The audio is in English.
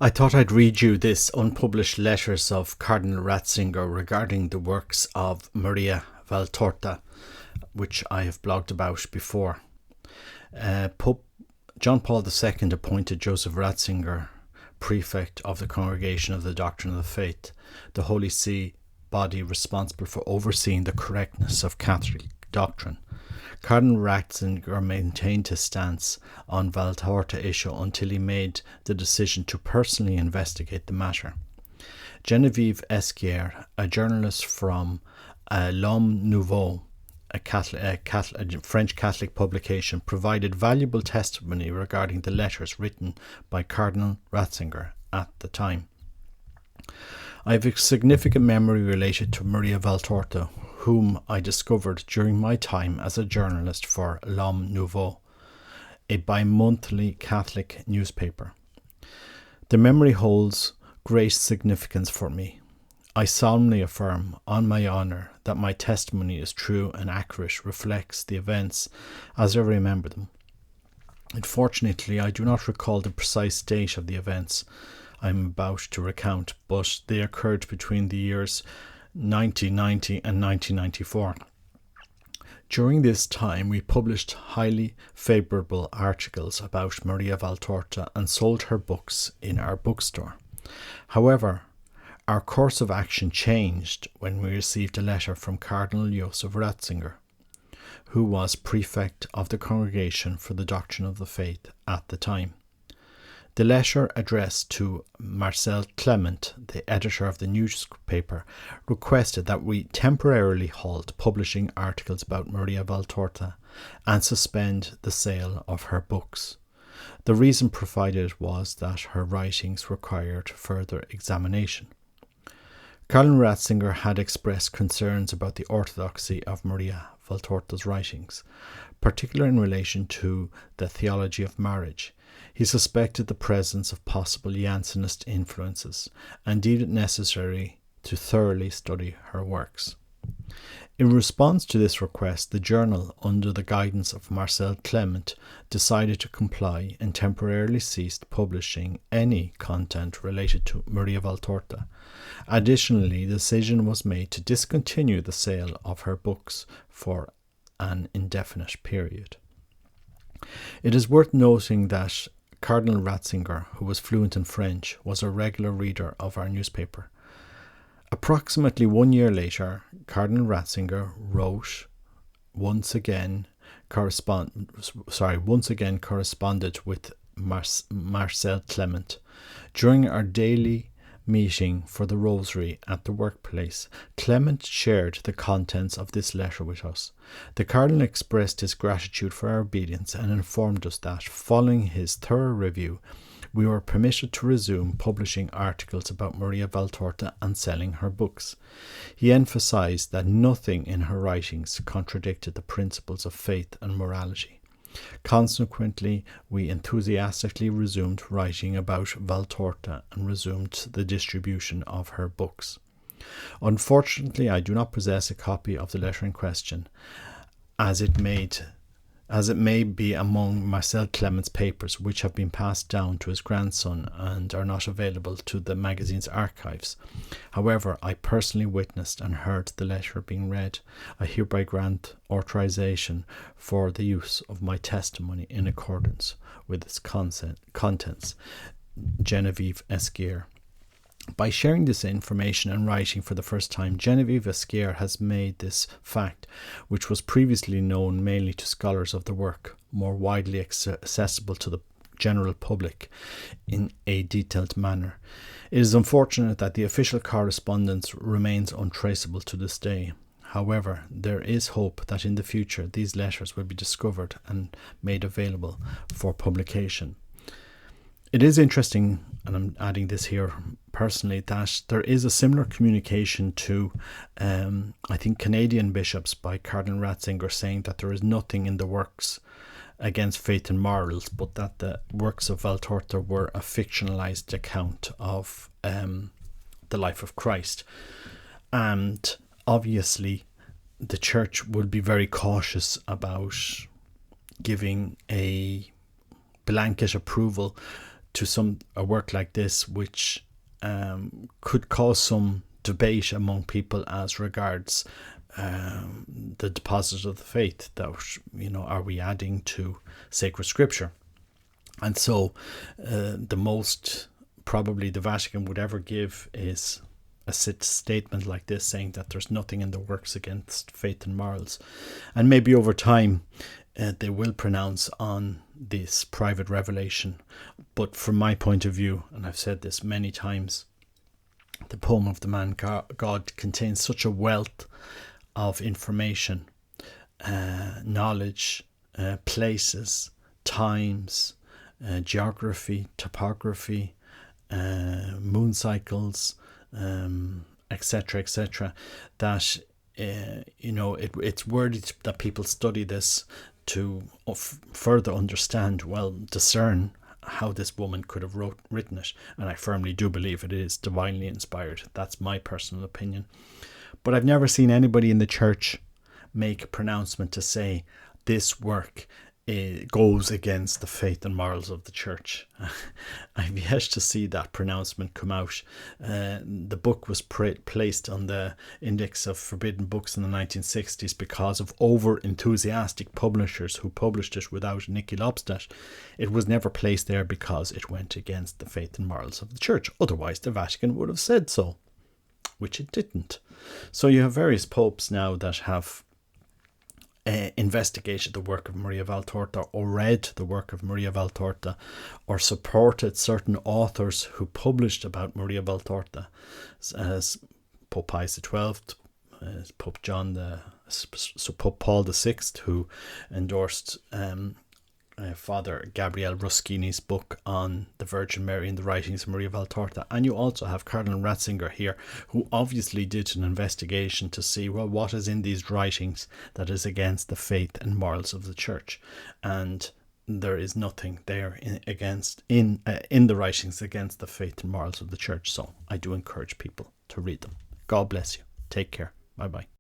I thought I'd read you this unpublished letters of Cardinal Ratzinger regarding the works of Maria Valtorta, which I have blogged about before. Pope John Paul II appointed Joseph Ratzinger prefect of the Congregation of the Doctrine of the Faith, the Holy See body responsible for overseeing the correctness of Catholic doctrine. Cardinal Ratzinger maintained his stance on Valtorta issue until he made the decision to personally investigate the matter. Geneviève Esquier, a journalist from L'Homme Nouveau, a French Catholic publication, provided valuable testimony regarding the letters written by Cardinal Ratzinger at the time. I have a significant memory related to Maria Valtorta, whom I discovered during my time as a journalist for L'Homme Nouveau, a bi-monthly Catholic newspaper. The memory holds great significance for me. I solemnly affirm, on my honour, that my testimony is true and accurate, reflects the events as I remember them. Unfortunately, I do not recall the precise date of the events I am about to recount, but they occurred between the years 1990 and 1994. During this time, we published highly favourable articles about Maria Valtorta and sold her books in our bookstore. However, our course of action changed when we received a letter from Cardinal Joseph Ratzinger, who was prefect of the Congregation for the Doctrine of the Faith at the time. The letter, addressed to Marcel Clement, the editor of the newspaper, requested that we temporarily halt publishing articles about Maria Valtorta and suspend the sale of her books. The reason provided was that her writings required further examination. Cardinal Ratzinger had expressed concerns about the orthodoxy of Maria Valtorta's writings, particularly in relation to the theology of marriage. He suspected the presence of possible Jansenist influences and deemed it necessary to thoroughly study her works. In response to this request, the journal, under the guidance of Marcel Clement, decided to comply and temporarily ceased publishing any content related to Maria Valtorta. Additionally, the decision was made to discontinue the sale of her books for an indefinite period. It is worth noting that Cardinal Ratzinger, who was fluent in French, was a regular reader of our newspaper. Approximately 1 year later, Cardinal Ratzinger once again corresponded with Marcel Clement. During our daily meeting for the Rosary at the workplace, Clement shared the contents of this letter with us. The Cardinal expressed his gratitude for our obedience and informed us that, following his thorough review, we were permitted to resume publishing articles about Maria Valtorta and selling her books. He emphasized that nothing in her writings contradicted the principles of faith and morality. Consequently, we enthusiastically resumed writing about Valtorta and resumed the distribution of her books. Unfortunately, I do not possess a copy of the letter in question, as it may be among Marcel Clement's papers, which have been passed down to his grandson and are not available to the magazine's archives. However, I personally witnessed and heard the letter being read. I hereby grant authorization for the use of my testimony in accordance with its contents. Geneviève Esquier. By sharing this information and writing for the first time, Geneviève Esquier has made this fact, which was previously known mainly to scholars of the work, more widely accessible to the general public in a detailed manner. It is unfortunate that the official correspondence remains untraceable to this day. However, there is hope that in the future these letters will be discovered and made available for publication. It is interesting, and I'm adding this here personally, that there is a similar communication to, I think, Canadian bishops by Cardinal Ratzinger, saying that there is nothing in the works against faith and morals, but that the works of Valtorta were a fictionalized account of the life of Christ. And obviously, the Church would be very cautious about giving a blanket approval to a work like this, which could cause some debate among people as regards the deposit of the faith. That, are we adding to sacred scripture? And so the most probably the Vatican would ever give is a statement like this, saying that there's nothing in the works against faith and morals. And maybe over time they will pronounce on this private revelation. But from my point of view, and I've said this many times, the poem of the man God contains such a wealth of information, knowledge, places, times, geography, topography, moon cycles, etc., etc., that it's worthy that people study this to further understand, discern how this woman could have written it. And I firmly do believe it is divinely inspired. That's my personal opinion. But I've never seen anybody in the church make a pronouncement to say this work goes against the faith and morals of the church. I've yet to see that pronouncement come out. The book was placed on the index of forbidden books in the 1960s because of over-enthusiastic publishers who published it without Nicky Lobstadt. It was never placed there because it went against the faith and morals of the church. Otherwise, the Vatican would have said so, which it didn't. So you have various popes now that have investigated the work of Maria Valtorta, or read the work of Maria Valtorta, or supported certain authors who published about Maria Valtorta, as Pope Pius XII, Pope Pope Paul VI, who endorsed Father Gabriele Ruschini's book on the Virgin Mary and the writings of Maria Valtorta. And you also have Cardinal Ratzinger here, who obviously did an investigation to see, what is in these writings that is against the faith and morals of the church. And there is nothing there in the writings against the faith and morals of the church. So I do encourage people to read them. God bless you. Take care. Bye bye.